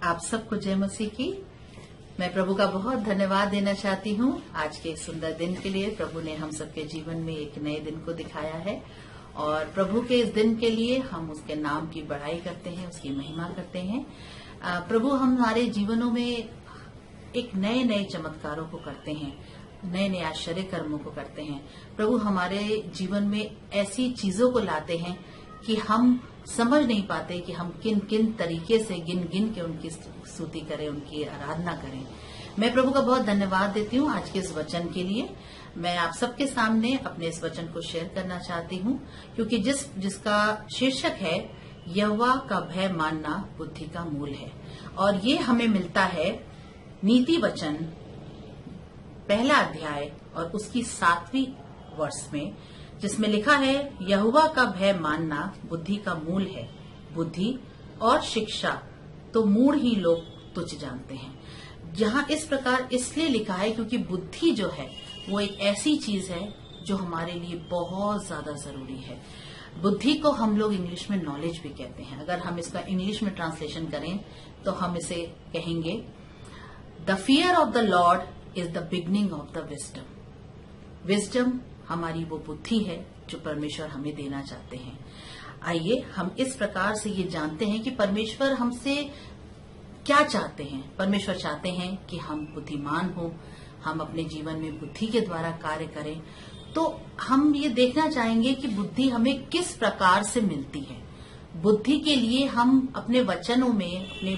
आप सबको जय मसीह की। मैं प्रभु का बहुत धन्यवाद देना चाहती हूँ आज के इस सुंदर दिन के लिए। प्रभु ने हम सबके जीवन में एक नए दिन को दिखाया है और प्रभु के इस दिन के लिए हम उसके नाम की बड़ाई करते हैं, उसकी महिमा करते हैं। प्रभु हमारे जीवनों में एक नए नए चमत्कारों को करते हैं, नए नए आश्चर्य कर्मों को करते हैं। प्रभु हमारे जीवन में ऐसी चीजों को लाते हैं कि हम समझ नहीं पाते कि हम किन किन तरीके से गिन गिन के उनकी स्तुति करें, उनकी आराधना करें। मैं प्रभु का बहुत धन्यवाद देती हूँ आज के इस वचन के लिए। मैं आप सबके सामने अपने इस वचन को शेयर करना चाहती हूँ क्योंकि जिसका शीर्षक है यहोवा का भय मानना बुद्धि का मूल है। और ये हमें मिलता है नीति वचन पहला अध्याय और उसकी 7वीं वर्ष में, जिसमें लिखा है यहोवा का भय मानना बुद्धि का मूल है। बुद्धि और शिक्षा तो मूढ़ ही लोग तुच्छ जानते हैं। जहां इस प्रकार इसलिए लिखा है क्योंकि बुद्धि जो है वो एक ऐसी चीज है जो हमारे लिए बहुत ज्यादा जरूरी है। बुद्धि को हम लोग इंग्लिश में नॉलेज भी कहते हैं। अगर हम इसका इंग्लिश में ट्रांसलेशन करें तो हम इसे कहेंगे the fear of the Lord is the beginning of the wisdom. Wisdom हमारी वो बुद्धि है जो परमेश्वर हमें देना चाहते हैं। आइए हम इस प्रकार से ये जानते हैं कि परमेश्वर हमसे क्या चाहते हैं। परमेश्वर चाहते हैं कि हम बुद्धिमान हो, हम अपने जीवन में बुद्धि के द्वारा कार्य करें। तो हम ये देखना चाहेंगे कि बुद्धि हमें किस प्रकार से मिलती है। बुद्धि के लिए हम अपने वचनों में, अपने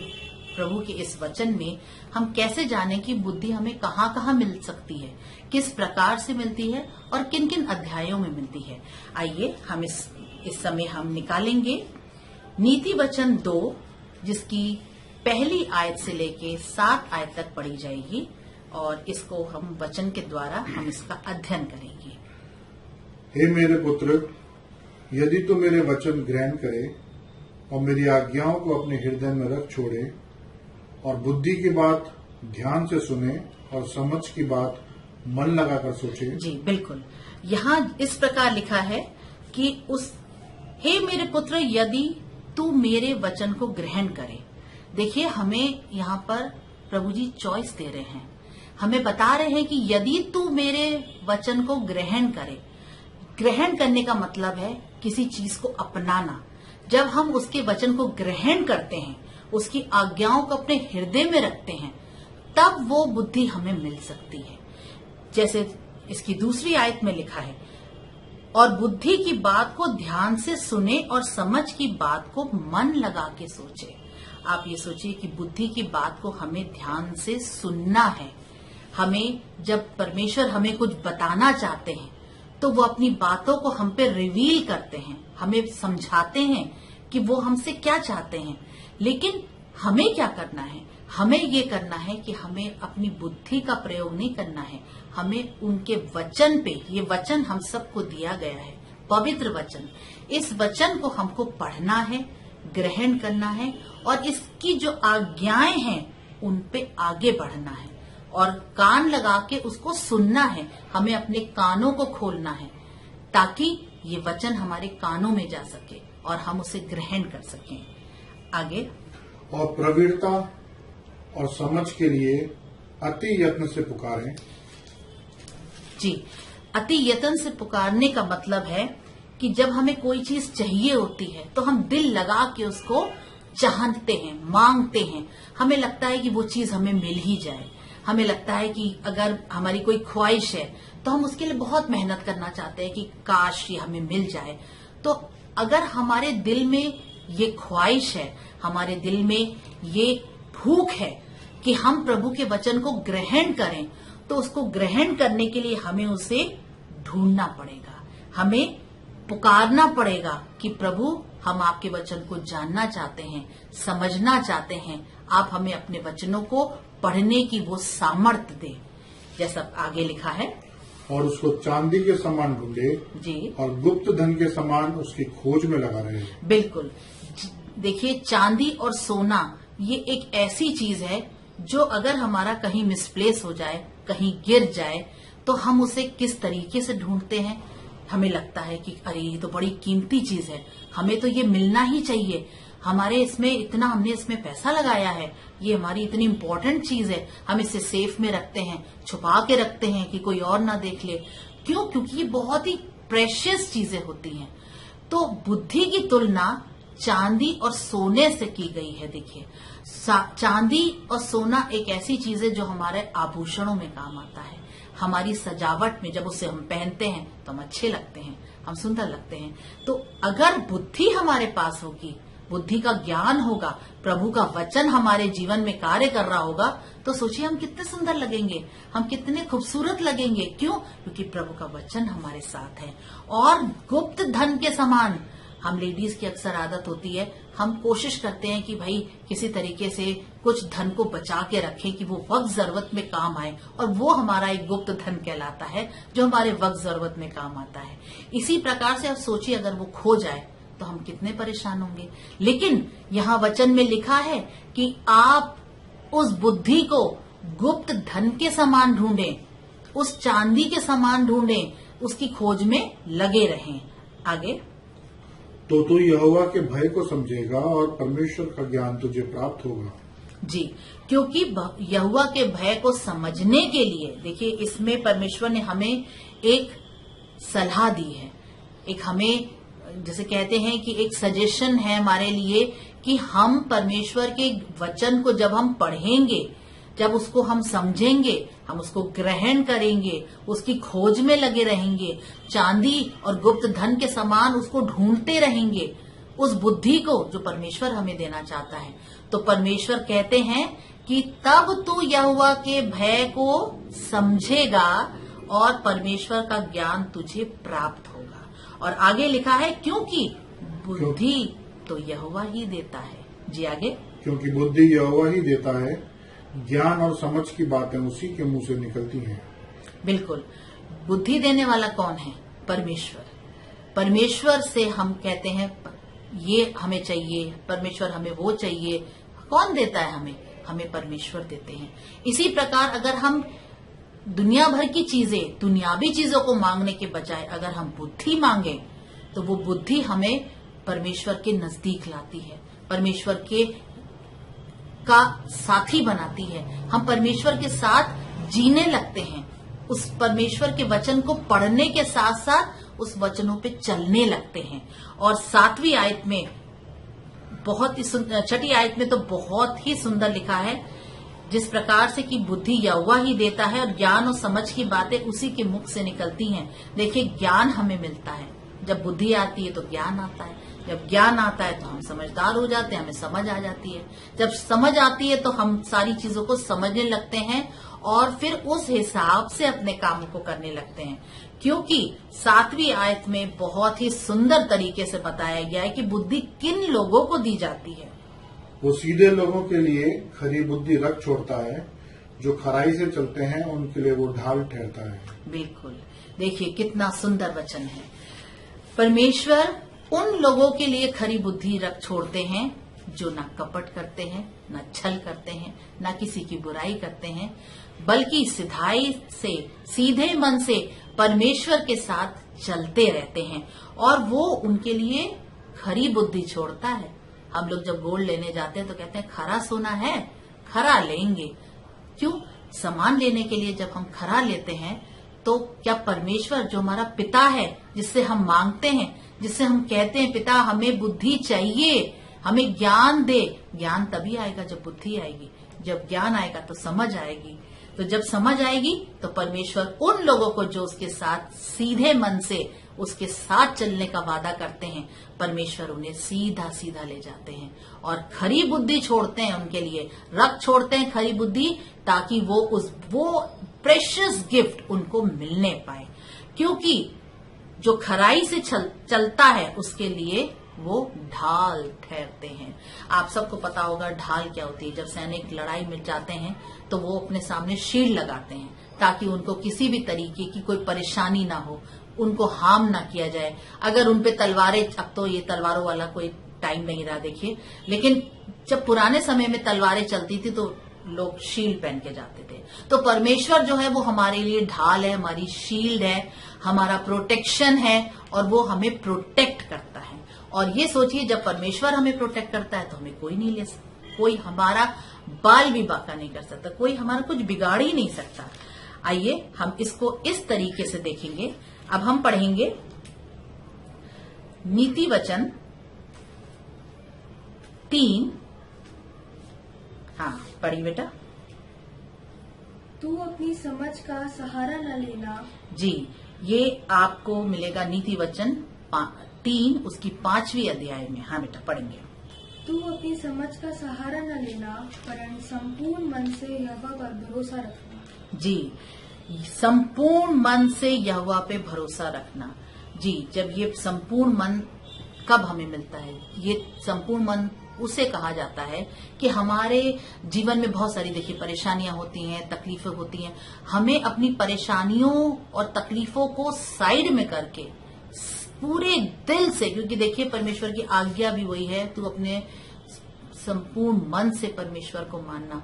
प्रभु के इस वचन में हम कैसे जाने कि बुद्धि हमें कहाँ कहाँ मिल सकती है, किस प्रकार से मिलती है और किन किन अध्यायों में मिलती है। आइए हम इस समय हम निकालेंगे नीति वचन 2, जिसकी पहली आयत से लेके 7 आयत तक पढ़ी जाएगी और इसको हम वचन के द्वारा हम इसका अध्ययन करेंगे। हे मेरे पुत्र, यदि तू मेरे वचन ग्रहण करे और मेरी आज्ञाओं को अपने हृदय में रख छोड़े और बुद्धि की बात ध्यान से सुने और समझ की बात मन लगाकर सोचे। जी बिल्कुल, यहाँ इस प्रकार लिखा है कि हे मेरे पुत्र, यदि तू मेरे वचन को ग्रहण करे। देखिए, हमें यहाँ पर प्रभु जी चॉइस दे रहे हैं, हमें बता रहे हैं कि यदि तू मेरे वचन को ग्रहण करे। ग्रहण करने का मतलब है किसी चीज को अपनाना। जब हम उसके वचन को ग्रहण करते हैं, उसकी आज्ञाओं को अपने हृदय में रखते हैं, तब वो बुद्धि हमें मिल सकती है। जैसे इसकी दूसरी आयत में लिखा है, और बुद्धि की बात को ध्यान से सुने और समझ की बात को मन लगा के सोचे। आप ये सोचिए कि बुद्धि की बात को हमें ध्यान से सुनना है। हमें जब परमेश्वर हमें कुछ बताना चाहते हैं तो वो अपनी बातों को हम पे रिवील करते हैं, हमें समझाते हैं कि वो हमसे क्या चाहते हैं। लेकिन हमें क्या करना है? हमें ये करना है कि हमें अपनी बुद्धि का प्रयोग नहीं करना है, हमें उनके वचन पे, ये वचन हम सबको दिया गया है, पवित्र वचन, इस वचन को हमको पढ़ना है, ग्रहण करना है और इसकी जो आज्ञाएं हैं उन पे आगे बढ़ना है और कान लगा के उसको सुनना है। हमें अपने कानों को खोलना है ताकि ये वचन हमारे कानों में जा सके और हम उसे ग्रहण कर सकें। आगे, और प्रवीणता और समझ के लिए अति यत्न से पुकारें। जी, अति यत्न से पुकारने का मतलब है कि जब हमें कोई चीज चाहिए होती है तो हम दिल लगा के उसको चाहते हैं, मांगते हैं। हमें लगता है कि वो चीज हमें मिल ही जाए। हमें लगता है कि अगर हमारी कोई ख्वाहिश है तो हम उसके लिए बहुत मेहनत करना चाहते हैं कि काश ये हमें मिल जाए। तो अगर हमारे दिल में ये ख्वाहिश है, हमारे दिल में ये भूख है कि हम प्रभु के वचन को ग्रहण करें, तो उसको ग्रहण करने के लिए हमें उसे ढूंढना पड़ेगा, हमें पुकारना पड़ेगा कि प्रभु, हम आपके वचन को जानना चाहते हैं, समझना चाहते हैं। आप हमें अपने वचनों को पढ़ने की वो सामर्थ्य दे, जैसा आगे लिखा है। और उसको चांदी के समान ढूंढे जी, और गुप्त धन के समान उसकी खोज में लगा रहे। बिल्कुल। देखिए, चांदी और सोना ये एक ऐसी चीज है जो अगर हमारा कहीं मिसप्लेस हो जाए, कहीं गिर जाए, तो हम उसे किस तरीके से ढूंढते हैं। हमें लगता है कि अरे ये तो बड़ी कीमती चीज है, हमें तो ये मिलना ही चाहिए। हमारे इसमें इतना हमने इसमें पैसा लगाया है, ये हमारी इतनी इंपॉर्टेंट चीज है, हम इसे सेफ में रखते हैं, छुपा के रखते हैं कि कोई और ना देख ले। क्यों? क्योंकि ये बहुत ही प्रेशियस चीजें होती हैं। तो बुद्धि की तुलना चांदी और सोने से की गई है। देखिए, चांदी और सोना एक ऐसी चीज है जो हमारे आभूषणों में काम आता है, हमारी सजावट में। जब उसे हम पहनते हैं तो हम अच्छे लगते हैं, हम सुंदर लगते हैं। तो अगर बुद्धि हमारे पास होगी, बुद्धि का ज्ञान होगा, प्रभु का वचन हमारे जीवन में कार्य कर रहा होगा, तो सोचिए हम कितने सुंदर लगेंगे, हम कितने खूबसूरत लगेंगे। क्यों? क्योंकि प्रभु का वचन हमारे साथ है। और गुप्त धन के समान, हम लेडीज की अक्सर आदत होती है, हम कोशिश करते हैं कि भाई किसी तरीके से कुछ धन को बचा के रखें कि वो वक्त जरूरत में काम आए, और वो हमारा एक गुप्त धन कहलाता है जो हमारे वक्त जरूरत में काम आता है। इसी प्रकार से आप सोचिए, अगर वो खो जाए तो हम कितने परेशान होंगे। लेकिन यहाँ वचन में लिखा है कि आप उस बुद्धि को गुप्त धन के समान ढूंढें, उस चांदी के समान ढूंढें, उसकी खोज में लगे रहें। आगे, तो तू यहोवा के भय को समझेगा और परमेश्वर का ज्ञान तुझे प्राप्त होगा। जी, क्योंकि यहोवा के भय को समझने के लिए, देखिए इसमें परमेश्वर ने हमें एक सलाह दी है, एक हमें जैसे कहते हैं कि एक सजेशन है हमारे लिए कि हम परमेश्वर के वचन को जब हम पढ़ेंगे, जब उसको हम समझेंगे, हम उसको ग्रहण करेंगे, उसकी खोज में लगे रहेंगे, चांदी और गुप्त धन के समान उसको ढूंढते रहेंगे, उस बुद्धि को जो परमेश्वर हमें देना चाहता है। तो परमेश्वर कहते हैं कि तब तू यहोवा के भय को समझेगा और परमेश्वर का ज्ञान तुझे प्राप्त होगा। और आगे लिखा है, क्योंकि बुद्धि तो यहोवा ही देता है। जी आगे, क्योंकि बुद्धि यहोवा ही देता है, ज्ञान और समझ की बातें उसी के मुंह से निकलती हैं। बिल्कुल, बुद्धि देने वाला कौन है? परमेश्वर। परमेश्वर से हम कहते हैं ये हमें चाहिए, परमेश्वर हमें वो चाहिए। कौन देता है हमें? हमें परमेश्वर देते हैं। इसी प्रकार अगर हम दुनिया भर की चीजें, दुनियावी चीजों को मांगने के बजाय अगर हम बुद्धि मांगे, तो वो बुद्धि हमें परमेश्वर के नजदीक लाती है, परमेश्वर के का साथी बनाती है। हम परमेश्वर के साथ जीने लगते हैं, उस परमेश्वर के वचन को पढ़ने के साथ साथ उस वचनों पे चलने लगते हैं। और 7वीं आयत में बहुत ही 6ठी आयत में तो बहुत ही सुंदर लिखा है, जिस प्रकार से कि बुद्धि यहोवा ही देता है और ज्ञान और समझ की बातें उसी के मुख से निकलती हैं। देखिए, ज्ञान हमें मिलता है, जब बुद्धि आती है तो ज्ञान आता है, जब ज्ञान आता है तो हम समझदार हो जाते हैं, हमें समझ आ जाती है, जब समझ आती है तो हम सारी चीजों को समझने लगते हैं और फिर उस हिसाब से अपने काम को करने लगते हैं। क्योंकि 7वीं आयत में बहुत ही सुंदर तरीके से बताया गया है कि बुद्धि किन लोगों को दी जाती है। वो सीधे लोगों के लिए खरी बुद्धि रख छोड़ता है, जो खराई से चलते हैं उनके लिए वो ढाल ठहरता है। बिल्कुल, देखिए कितना सुंदर वचन है। परमेश्वर उन लोगों के लिए खरी बुद्धि रख छोड़ते हैं जो ना कपट करते हैं, ना छल करते हैं, ना किसी की बुराई करते हैं, बल्कि सिधाई से, सीधे मन से परमेश्वर के साथ चलते रहते हैं, और वो उनके लिए खरी बुद्धि छोड़ता है। हम लोग जब गोल्ड लेने जाते हैं तो कहते हैं खरा सोना है, खरा लेंगे। क्यों? सामान लेने के लिए जब हम खरा लेते हैं तो क्या परमेश्वर जो हमारा पिता है, जिससे हम मांगते हैं, जिससे हम कहते हैं पिता हमें बुद्धि चाहिए, हमें ज्ञान दे, ज्ञान तभी आएगा जब बुद्धि आएगी, जब ज्ञान आएगा तो समझ आएगी, तो जब समझ आएगी तो परमेश्वर उन लोगों को जो उसके साथ सीधे मन से उसके साथ चलने का वादा करते हैं, परमेश्वर उन्हें सीधा सीधा ले जाते हैं और खरी बुद्धि छोड़ते हैं, उनके लिए रख छोड़ते हैं खरी बुद्धि, ताकि वो प्रेशियस गिफ्ट उनको मिलने पाए। क्योंकि जो खराई से चलता है उसके लिए वो ढाल ठहरते हैं। आप सबको पता होगा ढाल क्या होती है। जब सैनिक लड़ाई में जाते हैं तो वो अपने सामने शील्ड लगाते हैं ताकि उनको किसी भी तरीके की कोई परेशानी ना हो, उनको हार्म ना किया जाए। अगर उनपे तलवारें, अब तो ये तलवारों वाला कोई टाइम नहीं रहा देखिए, लेकिन जब पुराने समय में तलवारें चलती थी तो लोग शील्ड पहन के जाते थे। तो परमेश्वर जो है वो हमारे लिए ढाल है, हमारी शील्ड है, हमारा प्रोटेक्शन है, और वो हमें प्रोटेक्ट करता है। और ये सोचिए जब परमेश्वर हमें प्रोटेक्ट करता है तो हमें कोई नहीं ले सकता, कोई हमारा बाल भी बांका नहीं कर सकता, कोई हमारा कुछ बिगाड़ ही नहीं सकता। आइए हम इसको इस तरीके से देखेंगे। अब हम पढ़ेंगे नीति वचन 3। हाँ पढ़िए बेटा। तू अपनी समझ का सहारा न लेना। जी, ये आपको मिलेगा नीति वचन 3 उसकी 5वीं अध्याय में। हाँ बेटा पढ़ेंगे। तू अपनी समझ का सहारा न लेना, परंतु संपूर्ण मन से यहोवा पर भरोसा रखना। जी, संपूर्ण मन से यहोवा पे भरोसा रखना। जी, जब ये संपूर्ण मन कब हमें मिलता है? ये संपूर्ण मन उसे कहा जाता है कि हमारे जीवन में बहुत सारी देखिए परेशानियां होती हैं, तकलीफें होती हैं। हमें अपनी परेशानियों और तकलीफों को साइड में करके पूरे दिल से, क्योंकि देखिए परमेश्वर की आज्ञा भी वही है, तू अपने संपूर्ण मन से परमेश्वर को मानना।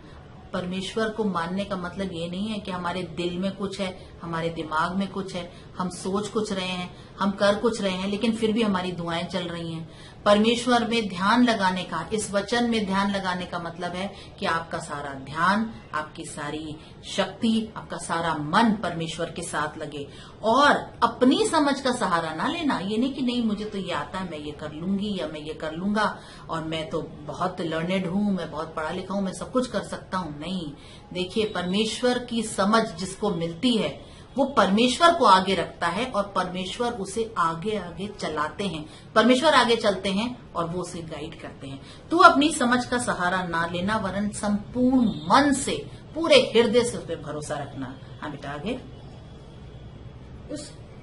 परमेश्वर को मानने का मतलब ये नहीं है कि हमारे दिल में कुछ है, हमारे दिमाग में कुछ है, हम सोच कुछ रहे हैं, हम कर कुछ रहे हैं, लेकिन फिर भी हमारी दुआएं चल रही हैं। परमेश्वर में ध्यान लगाने का, इस वचन में ध्यान लगाने का मतलब है कि आपका सारा ध्यान, आपकी सारी शक्ति, आपका सारा मन परमेश्वर के साथ लगे और अपनी समझ का सहारा ना लेना। ये नहीं कि नहीं मुझे तो ये आता है, मैं ये कर लूंगी या मैं ये कर लूंगा और मैं तो बहुत लर्नेड हूं, मैं बहुत पढ़ा लिखा हूं, मैं सब कुछ कर सकता हूं। नहीं, देखिए परमेश्वर की समझ जिसको मिलती है वो परमेश्वर को आगे रखता है और परमेश्वर उसे आगे आगे चलाते हैं। परमेश्वर आगे चलते हैं और वो उसे गाइड करते हैं। तू अपनी समझ का सहारा ना लेना, वरन संपूर्ण मन से, पूरे हृदय से उस पर भरोसा रखना। हाँ बेटा आगे।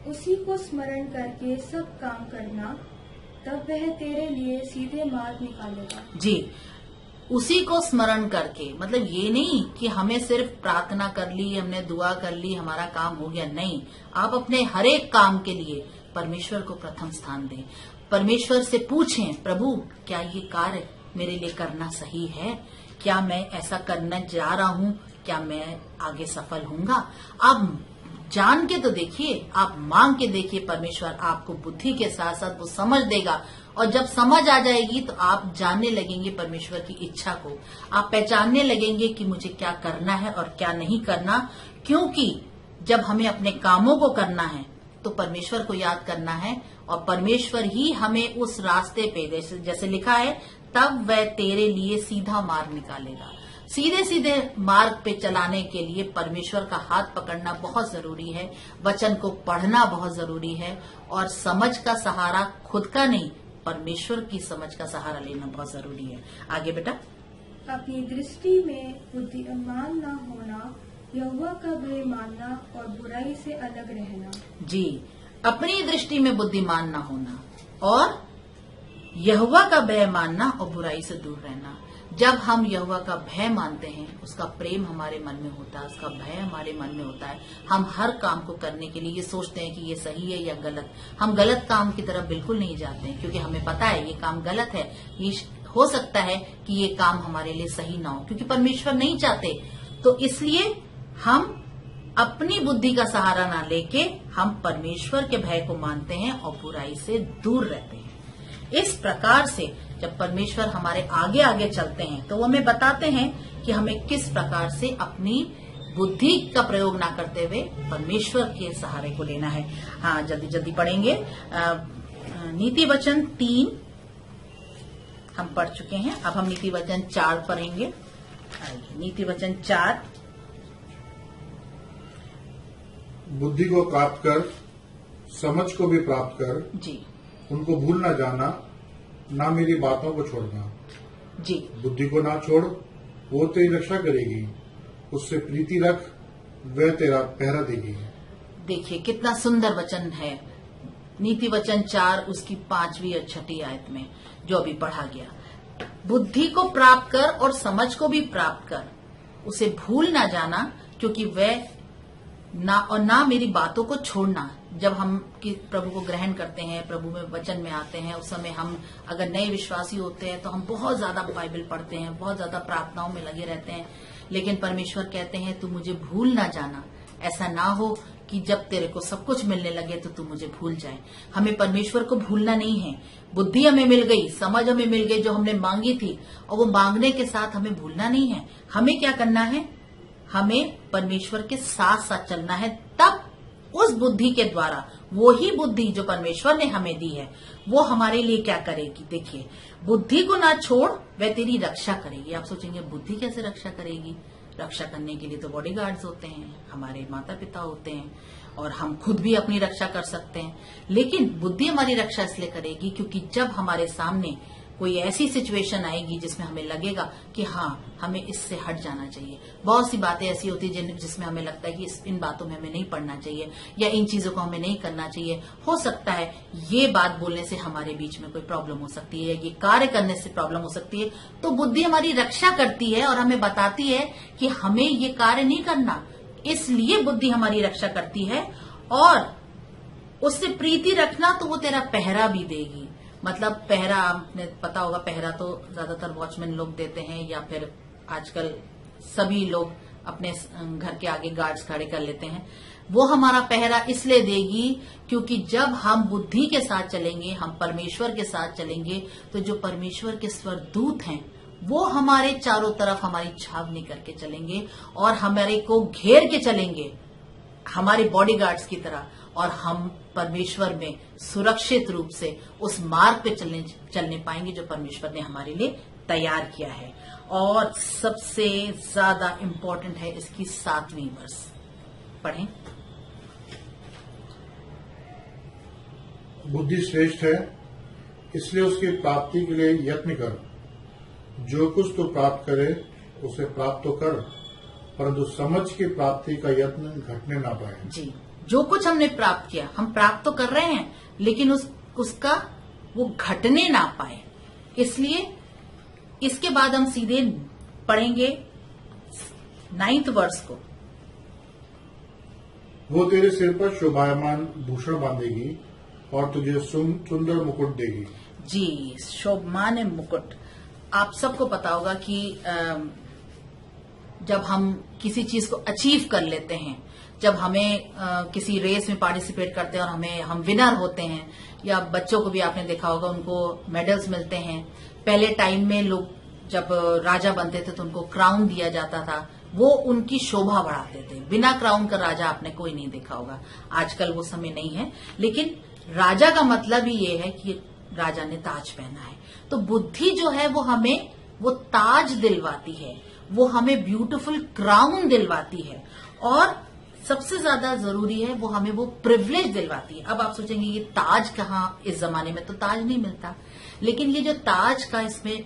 उसी को स्मरण करके सब काम करना, तब वह तेरे लिए सीधे मार्ग निकालेगा। जी, उसी को स्मरण करके, मतलब ये नहीं कि हमें सिर्फ प्रार्थना कर ली, हमने दुआ कर ली, हमारा काम हो गया। नहीं, आप अपने हर एक काम के लिए परमेश्वर को प्रथम स्थान दें। परमेश्वर से पूछें, प्रभु क्या ये कार्य मेरे लिए करना सही है? क्या मैं ऐसा करने जा रहा हूँ? क्या मैं आगे सफल होऊंगा? आप जान के तो देखिए, आप मांग के देखिए, परमेश्वर आपको बुद्धि के साथ साथ वो समझ देगा। और जब समझ आ जाएगी तो आप जानने लगेंगे परमेश्वर की इच्छा को, आप पहचानने लगेंगे कि मुझे क्या करना है और क्या नहीं करना। क्योंकि जब हमें अपने कामों को करना है तो परमेश्वर को याद करना है और परमेश्वर ही हमें उस रास्ते पे, जैसे लिखा है, तब वह तेरे लिए सीधा मार्ग निकालेगा। सीधे सीधे मार्ग पे चलाने के लिए परमेश्वर का हाथ पकड़ना बहुत जरूरी है, वचन को पढ़ना बहुत जरूरी है और समझ का सहारा खुद का नहीं, परमेश्वर की समझ का सहारा लेना बहुत जरूरी है। आगे बेटा। अपनी दृष्टि में बुद्धिमान न होना, यहोवा का भय मानना और बुराई से अलग रहना। जी, अपनी दृष्टि में बुद्धिमान न होना और यहोवा का भय मानना और बुराई से दूर रहना। जब हम यहोवा का भय मानते हैं, उसका प्रेम हमारे मन में होता है, उसका भय हमारे मन में होता है, हम हर काम को करने के लिए ये सोचते हैं कि ये सही है या गलत। हम गलत काम की तरफ बिल्कुल नहीं जाते हैं, क्योंकि हमें पता है ये काम गलत है, ये हो सकता है कि ये काम हमारे लिए सही ना हो, क्योंकि परमेश्वर नहीं चाहते। तो इसलिए हम अपनी बुद्धि का सहारा ना लेके हम परमेश्वर के भय को मानते हैं और बुराई से दूर रहते हैं। इस प्रकार से जब परमेश्वर हमारे आगे आगे चलते हैं तो वो हमें बताते हैं कि हमें किस प्रकार से अपनी बुद्धि का प्रयोग ना करते हुए परमेश्वर के सहारे को लेना है। हाँ, जल्दी जल्दी पढ़ेंगे। नीति वचन 3 हम पढ़ चुके हैं, अब हम नीति वचन 4 पढ़ेंगे। नीति वचन 4। बुद्धि को प्राप्त कर, समझ को भी प्राप्त कर जी, उनको भूल ना जाना, ना मेरी बातों को छोड़ना। जी, बुद्धि को ना छोड़, वो तेरी रक्षा करेगी। उससे प्रीति रख, वह तेरा पहरा देगी। देखिए कितना सुंदर वचन है। नीति वचन 4 उसकी 5वीं और 6ठी आयत में जो अभी पढ़ा गया। बुद्धि को प्राप्त कर और समझ को भी प्राप्त कर, उसे भूल ना जाना, क्योंकि वह ना मेरी बातों को छोड़ना। जब हम प्रभु को ग्रहण करते हैं, प्रभु में वचन में आते हैं, उस समय हम अगर नए विश्वासी होते हैं तो हम बहुत ज्यादा बाइबल पढ़ते हैं, बहुत ज्यादा प्रार्थनाओं में लगे रहते हैं, लेकिन परमेश्वर कहते हैं तू मुझे भूल ना जाना, ऐसा ना हो कि जब तेरे को सब कुछ मिलने लगे तो तू मुझे भूल जाए। हमें परमेश्वर को भूलना नहीं है। बुद्धि हमें मिल गई, समझ हमें मिल गई जो हमने मांगी थी, और वो मांगने के साथ हमें भूलना नहीं है। हमें क्या करना है, हमें परमेश्वर के साथ साथ चलना है। तब उस बुद्धि के द्वारा, वो ही बुद्धि जो परमेश्वर ने हमें दी है, वो हमारे लिए क्या करेगी। देखिए, बुद्धि को ना छोड़, वह तेरी रक्षा करेगी। आप सोचेंगे बुद्धि कैसे रक्षा करेगी? रक्षा करने के लिए तो बॉडीगार्ड्स होते हैं, हमारे माता पिता होते हैं, और हम खुद भी अपनी रक्षा कर सकते हैं। लेकिन बुद्धि हमारी रक्षा इसलिए करेगी क्योंकि जब हमारे सामने कोई ऐसी सिचुएशन आएगी जिसमें हमें लगेगा कि हाँ, हमें इससे हट जाना चाहिए। बहुत सी बातें ऐसी होती है जिसमें हमें लगता है कि इन बातों में हमें नहीं पढ़ना चाहिए, या इन चीजों को हमें नहीं करना चाहिए। हो सकता है ये बात बोलने से हमारे बीच में कोई प्रॉब्लम हो सकती है, ये कार्य करने से प्रॉब्लम हो सकती है। तो बुद्धि हमारी रक्षा करती है और हमें बताती है कि हमें ये कार्य नहीं करना। इसलिए बुद्धि हमारी रक्षा करती है, और उससे प्रीति रखना तो वो तेरा पहरा भी देगी। मतलब पहरा, आपने पता होगा, पहरा तो ज्यादातर वॉचमैन लोग देते हैं, या फिर आजकल सभी लोग अपने घर के आगे गार्ड्स खड़े कर लेते हैं। वो हमारा पहरा इसलिए देगी क्योंकि जब हम बुद्धि के साथ चलेंगे, हम परमेश्वर के साथ चलेंगे, तो जो परमेश्वर के स्वरदूत हैं वो हमारे चारों तरफ हमारी छावनी करके चलेंगे और हमारे को घेर के चलेंगे, हमारे बॉडीगार्ड्स की तरह, और हम परमेश्वर में सुरक्षित रूप से उस मार्ग पे चलने पाएंगे जो परमेश्वर ने हमारे लिए तैयार किया है। और सबसे ज्यादा इंपॉर्टेंट है इसकी 7वीं वर्ष, पढ़ें। बुद्धि श्रेष्ठ है, इसलिए उसकी प्राप्ति के लिए यत्न कर। जो कुछ तो प्राप्त करे उसे प्राप्त तो कर, परंतु समझ की प्राप्ति का यत्न घटने ना पाए। जी, जो कुछ हमने प्राप्त किया, हम प्राप्त तो कर रहे हैं, लेकिन उसका वो घटने ना पाए। इसलिए इसके बाद हम सीधे पढ़ेंगे 9th वर्ष को। वो तेरे सिर पर शोभायमान भूषण बांधेगी और तुझे सुंदर मुकुट देगी। जी, शोभायमान मुकुट। आप सबको पता होगा कि जब हम किसी चीज को अचीव कर लेते हैं, जब हमें किसी रेस में पार्टिसिपेट करते हैं और हम विनर होते हैं, या बच्चों को भी आपने देखा होगा उनको मेडल्स मिलते हैं। पहले टाइम में लोग जब राजा बनते थे तो उनको क्राउन दिया जाता था, वो उनकी शोभा बढ़ाते थे। बिना क्राउन का राजा आपने कोई नहीं देखा होगा। आजकल वो समय नहीं है, लेकिन राजा का मतलब ही ये है कि राजा ने ताज पहना है। तो बुद्धि जो है वो हमें वो ताज दिलवाती है, वो हमें ब्यूटीफुल क्राउन दिलवाती है, और सबसे ज्यादा जरूरी है वो हमें वो प्रिविलेज दिलवाती है। अब आप सोचेंगे ये ताज कहाँ, इस जमाने में तो ताज नहीं मिलता, लेकिन ये जो ताज का इसमें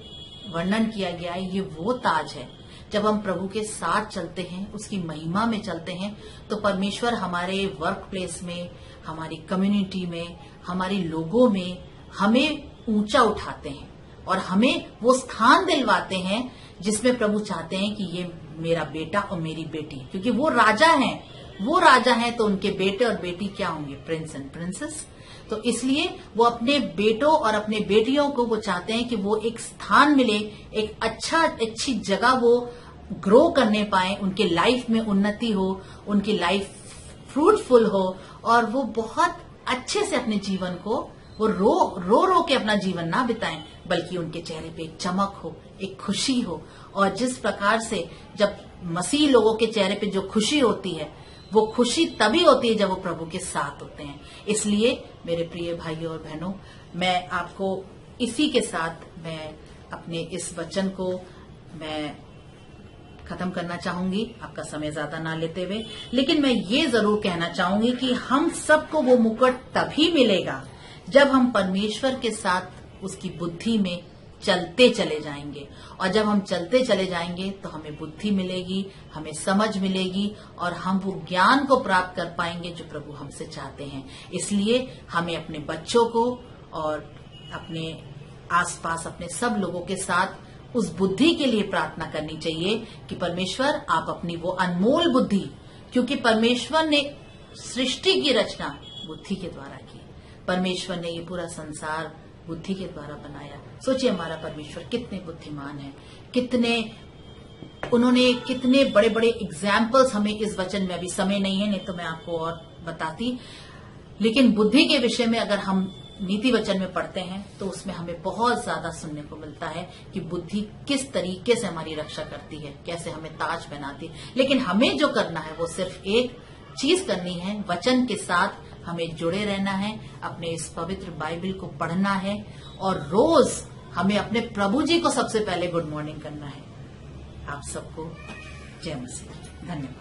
वर्णन किया गया है, ये वो ताज है। जब हम प्रभु के साथ चलते हैं, उसकी महिमा में चलते हैं, तो परमेश्वर हमारे वर्क प्लेस में, हमारी कम्युनिटी में, हमारे लोगों में हमें ऊंचा उठाते हैं और हमें वो स्थान दिलवाते हैं जिसमें प्रभु चाहते हैं कि ये मेरा बेटा और मेरी बेटी, क्योंकि वो राजा हैं, वो राजा हैं, तो उनके बेटे और बेटी क्या होंगे? Prince and princess. तो इसलिए वो अपने बेटों और अपने बेटियों को वो चाहते हैं कि वो एक स्थान मिले, एक अच्छी जगह वो ग्रो करने पाए, उनके लाइफ में उन्नति हो, उनकी लाइफ फ्रूटफुल हो, और वो बहुत अच्छे से अपने जीवन को वो रो के अपना जीवन ना बिताएं, बल्कि उनके चेहरे पे एक चमक हो, एक खुशी हो। और जिस प्रकार से जब मसीह लोगों के चेहरे पे जो खुशी होती है, वो खुशी तभी होती है जब वो प्रभु के साथ होते हैं। इसलिए मेरे प्रिय भाइयों और बहनों, मैं आपको इसी के साथ मैं अपने इस वचन को मैं खत्म करना चाहूंगी, आपका समय ज्यादा ना लेते हुए। लेकिन मैं ये जरूर कहना चाहूंगी कि हम सबको वो मुकुट तभी मिलेगा जब हम परमेश्वर के साथ उसकी बुद्धि में चलते चले जाएंगे। और जब हम चलते चले जाएंगे तो हमें बुद्धि मिलेगी, हमें समझ मिलेगी, और हम वो ज्ञान को प्राप्त कर पाएंगे जो प्रभु हमसे चाहते हैं। इसलिए हमें अपने बच्चों को और अपने आसपास अपने सब लोगों के साथ उस बुद्धि के लिए प्रार्थना करनी चाहिए कि परमेश्वर आप अपनी वो अनमोल बुद्धि, क्योंकि परमेश्वर ने सृष्टि की रचना बुद्धि के द्वारा की, परमेश्वर ने ये पूरा संसार बुद्धि के द्वारा बनाया। सोचिए हमारा परमेश्वर कितने बुद्धिमान है, कितने उन्होंने कितने बड़े बड़े एग्जाम्पल्स हमें इस वचन में, अभी समय नहीं है नहीं तो मैं आपको और बताती, लेकिन बुद्धि के विषय में अगर हम नीति वचन में पढ़ते हैं तो उसमें हमें बहुत ज्यादा सुनने को मिलता है कि बुद्धि किस तरीके से हमारी रक्षा करती है, कैसे हमें ताज पहनाती है। लेकिन हमें जो करना है वो सिर्फ एक चीज करनी है, वचन के साथ हमें जुड़े रहना है, अपने इस पवित्र बाइबल को पढ़ना है और रोज हमें अपने प्रभु जी को सबसे पहले गुड मॉर्निंग करना है। आप सबको जय मसीह। धन्यवाद।